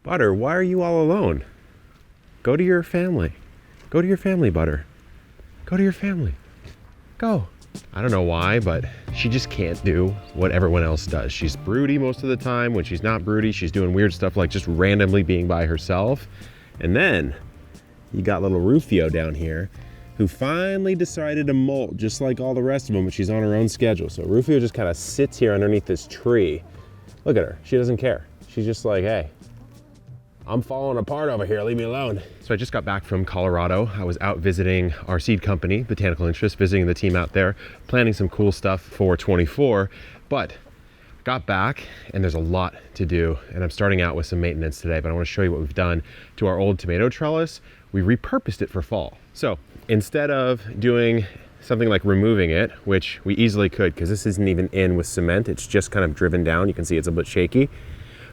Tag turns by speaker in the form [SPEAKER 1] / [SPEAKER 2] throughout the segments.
[SPEAKER 1] Butter, why are you all alone? Go to your family. Go to your family, Butter. Go to your family. Go. I don't know why, but she just can't do what everyone else does. She's broody most of the time. When she's not broody, she's doing weird stuff like just randomly being by herself. And then you got little Rufio down here who finally decided to molt just like all the rest of them, but she's on her own schedule. So Rufio just kind of sits here underneath this tree. Look at her, she doesn't care. She's just like, hey, I'm falling apart over here, leave me alone. So I just got back from Colorado. I was out visiting our seed company, Botanical Interests, visiting the team out there, planning some cool stuff for 24, but got back and there's a lot to do, and I'm starting out with some maintenance today, but I want to show you what we've done to our old tomato trellis. We repurposed it for fall. So instead of doing something like removing it, which we easily could because this isn't even in with cement, it's just kind of driven down. You can see it's a bit shaky.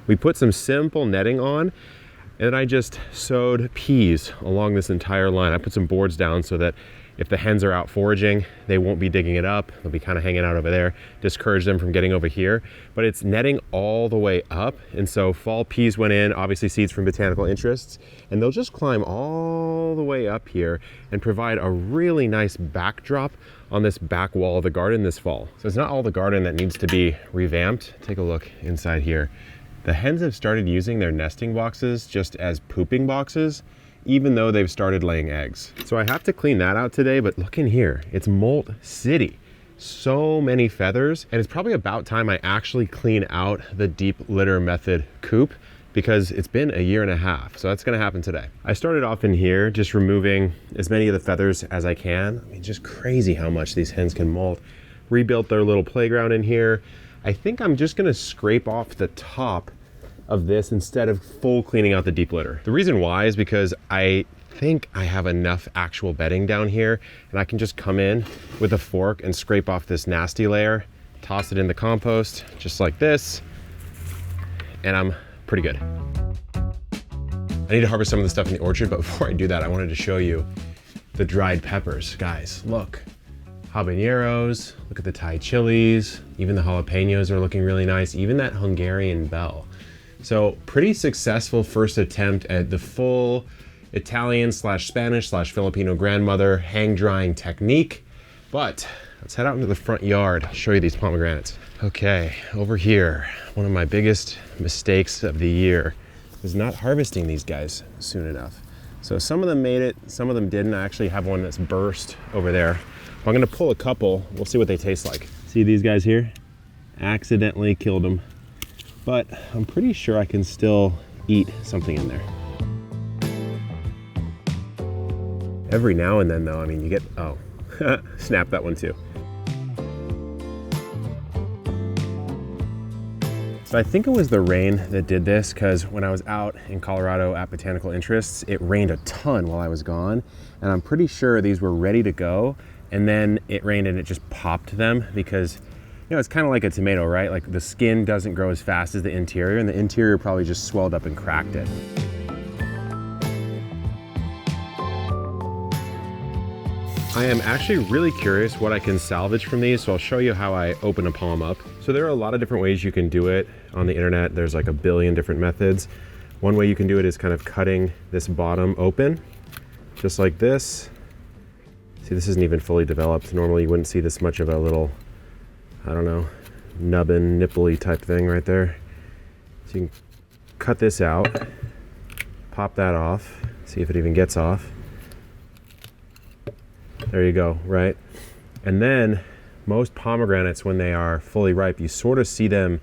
[SPEAKER 1] We put some simple netting on, and then I just sowed peas along this entire line. I put some boards down so that if the hens are out foraging, they won't be digging it up. They'll be kind of hanging out over there, discourage them from getting over here. But it's netting all the way up. And so fall peas went in, obviously seeds from Botanical Interests, and they'll just climb all the way up here and provide a really nice backdrop on this back wall of the garden this fall. So it's not all the garden that needs to be revamped. Take a look inside here. The hens have started using their nesting boxes just as pooping boxes, even though they've started laying eggs. So I have to clean that out today, but look in here, it's molt city. So many feathers, and it's probably about time I actually clean out the deep litter method coop because it's been a year and a half. So that's gonna happen today. I started off in here just removing as many of the feathers as I can. I mean, just crazy how much these hens can molt. Rebuilt their little playground in here. I think I'm just gonna scrape off the top of this instead of full cleaning out the deep litter. The reason why is because I think I have enough actual bedding down here and I can just come in with a fork and scrape off this nasty layer, toss it in the compost just like this, and I'm pretty good. I need to harvest some of the stuff in the orchard, but before I do that, I wanted to show you the dried peppers. Guys, look. Habaneros, look at the Thai chilies, even the jalapenos are looking really nice, even that Hungarian bell. So pretty successful first attempt at the full Italian slash Spanish slash Filipino grandmother hang drying technique. But let's head out into the front yard, show you these pomegranates. Okay, over here, one of my biggest mistakes of the year was not harvesting these guys soon enough. So some of them made it, some of them didn't. I actually have one that's burst over there. I'm gonna pull a couple, we'll see what they taste like. See these guys here? Accidentally killed them. But I'm pretty sure I can still eat something in there. Every now and then though, I mean, you get, oh, snap that one too. So I think it was the rain that did this, because when I was out in Colorado at Botanical Interests, it rained a ton while I was gone. And I'm pretty sure these were ready to go. And then it rained and it just popped them because, you know, it's kind of like a tomato, right? Like the skin doesn't grow as fast as the interior, and the interior probably just swelled up and cracked it. I am actually really curious what I can salvage from these, so I'll show you how I open a palm up. So there are a lot of different ways you can do it on the internet. There's like a billion different methods. One way you can do it is kind of cutting this bottom open, just like this. See, this isn't even fully developed. Normally you wouldn't see this much of a little, I don't know, nubbin, nipple-y type thing right there. So you can cut this out, pop that off, see if it even gets off. There you go, right? And then most pomegranates, when they are fully ripe, you sort of see them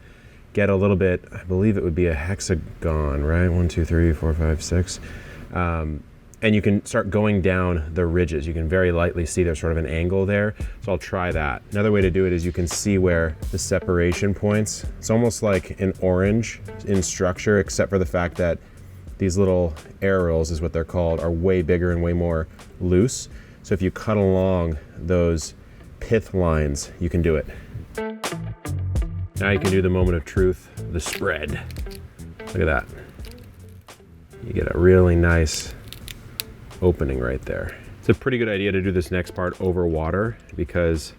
[SPEAKER 1] get a little bit, I believe it would be a hexagon, right? 1, 2, 3, 4, 5, 6. And you can start going down the ridges. You can very lightly see there's sort of an angle there. So I'll try that. Another way to do it is you can see where the separation points. It's almost like an orange in structure, except for the fact that these little arrows, is what they're called, are way bigger and way more loose. So if you cut along those pith lines, you can do it. Now you can do the moment of truth, the spread. Look at that. You get a really nice opening right there. It's a pretty good idea to do this next part over water because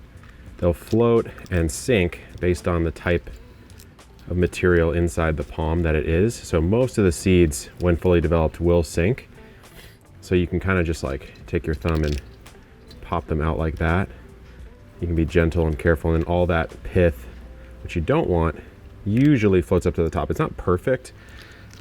[SPEAKER 1] they'll float and sink based on the type of material inside the palm that it is. So most of the seeds, when fully developed, will sink. So you can kind of just like take your thumb and pop them out like that. You can be gentle and careful, and all that pith, which you don't want, usually floats up to the top. It's not perfect,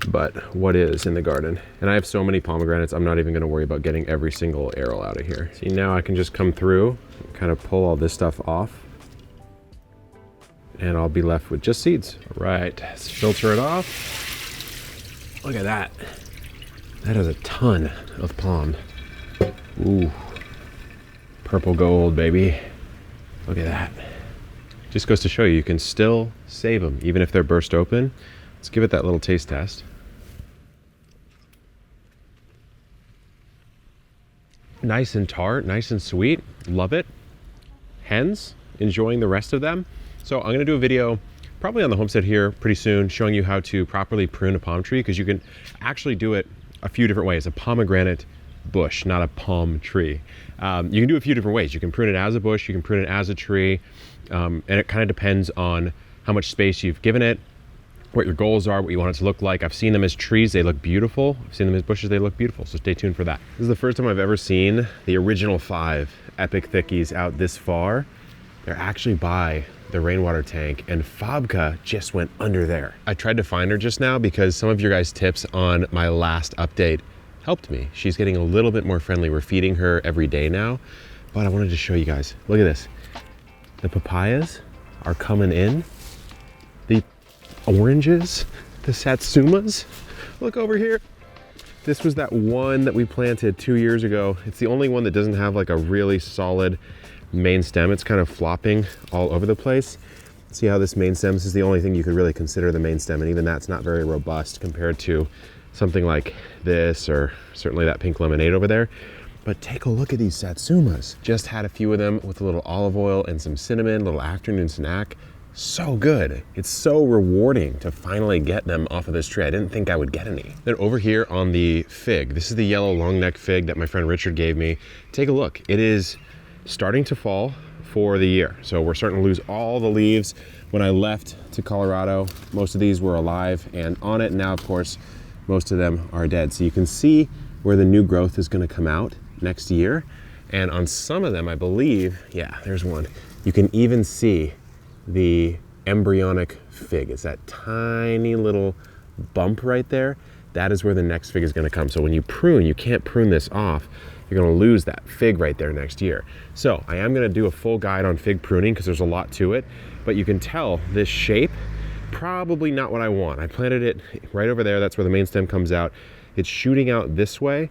[SPEAKER 1] but what is in the garden. And I have so many pomegranates, I'm not even gonna worry about getting every single arrow out of here. See, now I can just come through and kind of pull all this stuff off, and I'll be left with just seeds. All right, let's filter it off. Look at that. That is a ton of palm. Ooh, purple gold, baby. Look at that. Just goes to show you, you can still save them, even if they're burst open. Let's give it that little taste test. Nice and tart, nice and sweet. Love it. Hens, enjoying the rest of them. So I'm gonna do a video probably on the homestead here pretty soon, showing you how to properly prune a palm tree, because you can actually do it a few different ways. A pomegranate bush, not a palm tree. You can do it a few different ways. You can prune it as a bush, you can prune it as a tree, and it kind of depends on how much space you've given it, what your goals are, what you want it to look like. I've seen them as trees, they look beautiful. I've seen them as bushes, they look beautiful. So stay tuned for that. This is the first time I've ever seen the original 5 epic thickies out this far. They're actually by the rainwater tank, and Fabka just went under there. I tried to find her just now because some of your guys' tips on my last update helped me. She's getting a little bit more friendly. We're feeding her every day now, but I wanted to show you guys. Look at this. The papayas are coming in. The oranges, the satsumas. Look over here. This was that one that we planted 2 years ago. It's the only one that doesn't have like a really solid main stem. It's kind of flopping all over the place. See how this main stem, this is the only thing you could really consider the main stem, and even that's not very robust compared to something like this, or certainly that pink lemonade over there. But take a look at these satsumas. Just had a few of them with a little olive oil and some cinnamon, little afternoon snack. So good. It's so rewarding to finally get them off of this tree. I didn't think I would get any. Then over here on the fig, this is the yellow long neck fig that my friend Richard gave me. Take a look. It is starting to fall for the year. So we're starting to lose all the leaves. When I left to Colorado, most of these were alive and on it. Now, of course, most of them are dead. So you can see where the new growth is going to come out next year. And on some of them, I believe, yeah, there's one. You can even see the embryonic fig. It's that tiny little bump right there. That is where the next fig is going to come. So when you prune, you can't prune this off. You're going to lose that fig right there next year. So I am going to do a full guide on fig pruning because there's a lot to it, but you can tell this shape, probably not what I want. I planted it right over there. That's where the main stem comes out. It's shooting out this way.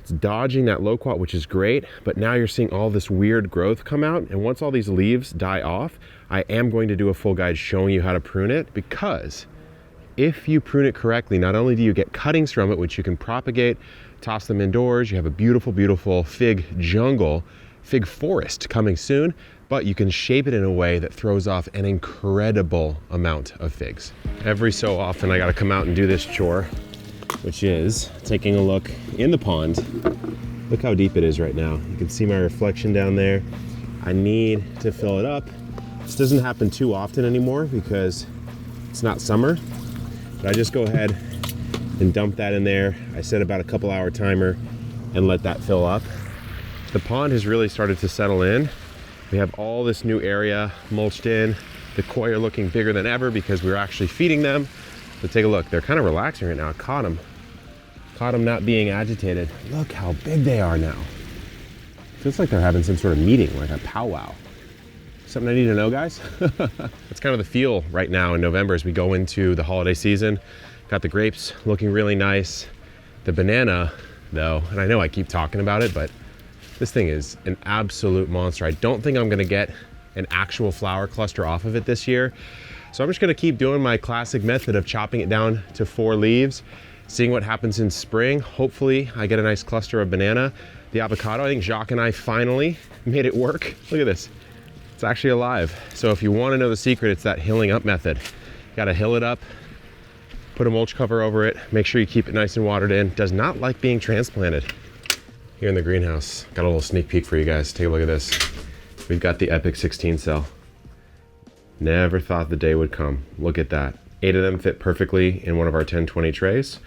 [SPEAKER 1] It's dodging that loquat, which is great, but now you're seeing all this weird growth come out. And once all these leaves die off, I am going to do a full guide showing you how to prune it, because if you prune it correctly, not only do you get cuttings from it, which you can propagate, toss them indoors, you have a beautiful, beautiful fig jungle, fig forest coming soon, but you can shape it in a way that throws off an incredible amount of figs. Every so often I gotta come out and do this chore, which is taking a look in the pond. Look how deep it is right now. You can see my reflection down there. I need to fill it up. This doesn't happen too often anymore because it's not summer, but I just go ahead and dump that in there. I set about a couple hour timer and let that fill up. The pond has really started to settle in. We have all this new area mulched in. The koi are looking bigger than ever because we're actually feeding them. But take a look, they're kind of relaxing right now. I caught them not being agitated. Look how big they are now. Feels like they're having some sort of meeting, like a powwow. Something I need to know, guys? That's kind of the feel right now in November as we go into the holiday season. Got the grapes looking really nice. The banana, though, and I know I keep talking about it, but this thing is an absolute monster. I don't think I'm gonna get an actual flower cluster off of it this year. So I'm just gonna keep doing my classic method of chopping it down to 4 leaves, seeing what happens in spring. Hopefully I get a nice cluster of banana. The avocado, I think Jacques and I finally made it work. Look at this. It's actually alive. So if you want to know the secret, it's that hilling up method. You gotta hill it up, put a mulch cover over it, make sure you keep it nice and watered in. Does not like being transplanted. Here in the greenhouse, got a little sneak peek for you guys. Take a look at this. We've got the Epic 16 cell. Never thought the day would come. Look at that. 8 of them fit perfectly in one of our 10-20 trays.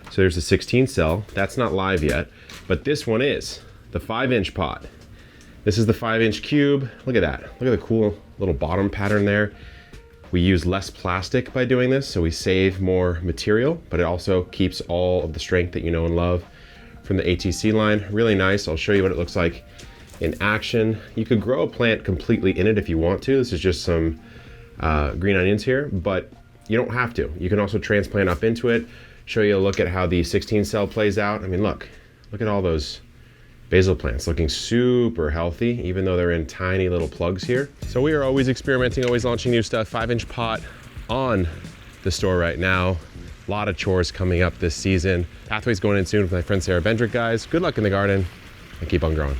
[SPEAKER 1] So there's a 16 cell. That's not live yet, but this one is the 5-inch pot. This is the 5-inch cube. Look at that. Look at the cool little bottom pattern there. We use less plastic by doing this, so we save more material, but it also keeps all of the strength that you know and love from the ATC line. Really nice. I'll show you what it looks like in action. You could grow a plant completely in it if you want to. This is just some green onions here, but you don't have to. You can also transplant up into it. Show you a look at how the 16 cell plays out. I mean, look at all those basil plants looking super healthy, even though they're in tiny little plugs here. So we are always experimenting, always launching new stuff. 5-inch pot on the store right now. A lot of chores coming up this season. Pathway's going in soon with my friend Sarah Bendrick, guys. Good luck in the garden and keep on growing.